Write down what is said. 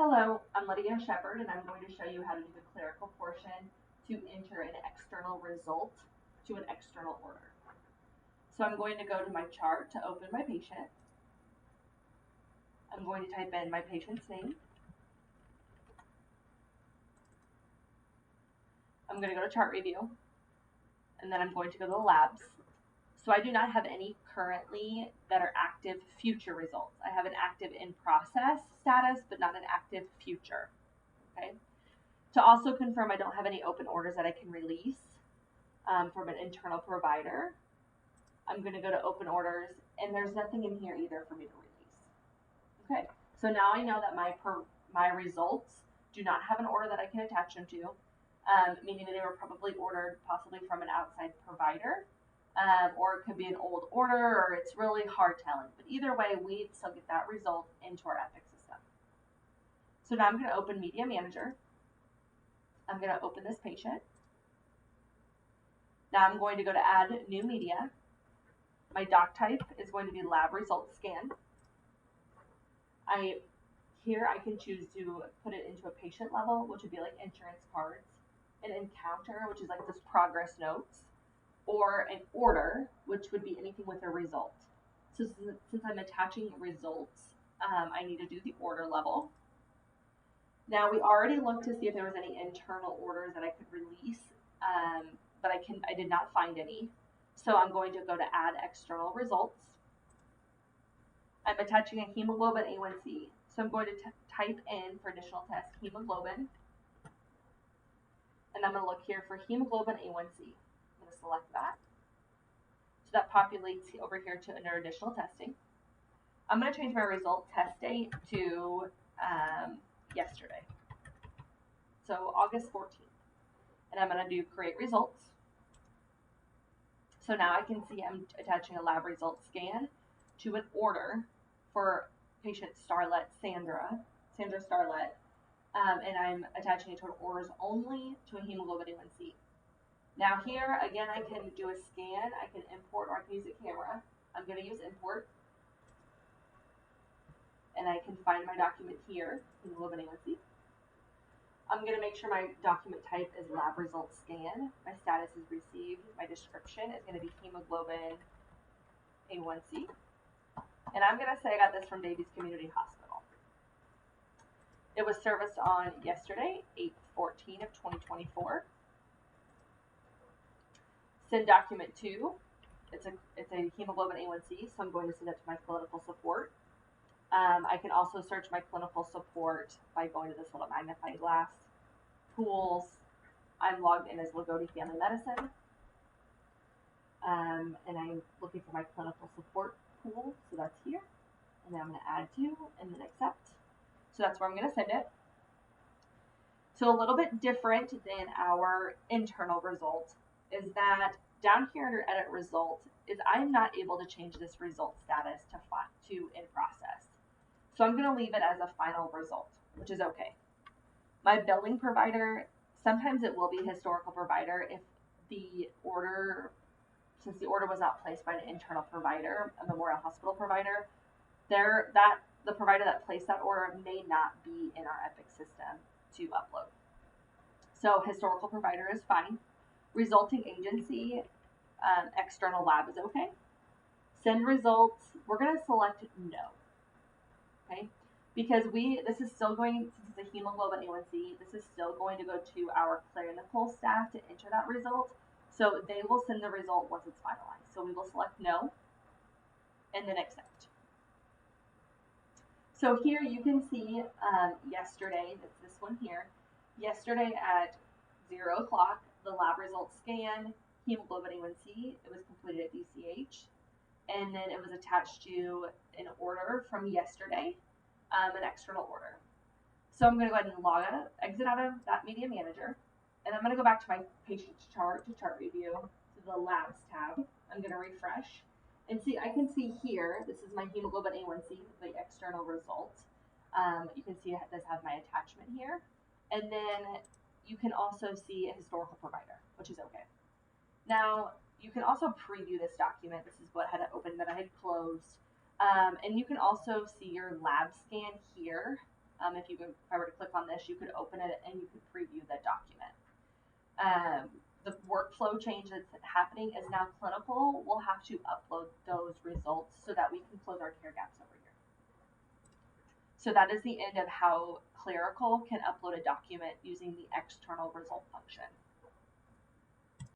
Hello, I'm Lydia Shepard, and I'm going to show you how to do the clerical portion to enter an external result to an external order. So I'm going to go to my chart to open my patient. I'm going to type in my patient's name. I'm going to go to chart review, and then I'm going to go to the labs. So I do not have any currently that are active future results. I have an active in process status, but not an active future. Okay. To also confirm, I don't have any open orders that I can release from an internal provider. I'm going to go to open orders, and there's nothing in here either for me to release. Okay, so now I know that my results do not have an order that I can attach them to, meaning that they were probably ordered possibly from an outside provider, or it could be an old order, or it's really hard telling. But either way, we still get that result into our Epic system. So now I'm going to open Media Manager. I'm going to open this patient. Now I'm going to go to Add New Media. My doc type is going to be Lab Results Scan. Here I can choose to put it into a patient level, which would be like insurance cards, an encounter, which is like this progress notes, or an order, which would be anything with a result. So since I'm attaching results, I need to do the order level. Now we already looked to see if there was any internal orders that I could release, but I did not find any. So I'm going to go to Add External Results. I'm attaching a hemoglobin A1C. So I'm going to type in for additional test hemoglobin. And I'm going to look here for hemoglobin A1C. I'm going to select that. So that populates over here to under additional testing. I'm going to change my result test date to yesterday. So August 14th. And I'm going to do create results. So now I can see I'm attaching a lab result scan to an order for patient Starlet Sandra Starlet, and I'm attaching it to orders only to a hemoglobin A1C. Now here, again, I can do a scan, I can import, or I can use a camera. I'm going to use import, and I can find my document here, hemoglobin A1C. I'm going to make sure my document type is lab result scan. My status is received. My description is going to be hemoglobin A1C. And I'm going to say I got this from Davies Community Hospital. It was serviced on yesterday, 8/14 of 2024. Send document to. It's a hemoglobin A1C, so I'm going to send it to my clinical support. I can also search my clinical support by going to this little magnifying glass. Tools. I'm logged in as Lagodi Family Medicine. And I'm looking for my clinical support pool, so that's here. And then I'm going to add to and then accept. So that's where I'm going to send it. So a little bit different than our internal result is that down here under edit result is I'm not able to change this result status to in process. So I'm going to leave it as a final result, which is okay. My billing provider, sometimes it will be historical provider if the order, since the order was not placed by an internal provider, a Memorial Hospital provider, the provider that placed that order may not be in our Epic system to upload. So historical provider is fine. Resulting agency, external lab is okay. Send results, we're going to select no. Okay, because this is still going, since it's a hemoglobin A1C, this is still going to go to our clinical staff to enter that result. So they will send the result once it's finalized. So we will select no and then accept. So here you can see yesterday, that's this one here, yesterday at 0 o'clock, the lab results scan, hemoglobin A1C, it was completed at DCH. And then it was attached to an order from yesterday, an external order. So I'm going to go ahead and exit out of that Media Manager, and I'm going to go back to my patient chart to chart review to the labs tab. I'm going to refresh and see, I can see here, this is my hemoglobin A1C, the external result. You can see it does have my attachment here. And then you can also see a historical provider, which is okay. Now, you can also preview this document. This is what I had opened that I had closed. And you can also see your lab scan here. If I were to click on this, you could open it and you could preview the document. The workflow change that's happening is now Clinical will have to upload those results so that we can close our care gaps over here. So that is the end of how Clerical can upload a document using the external result function.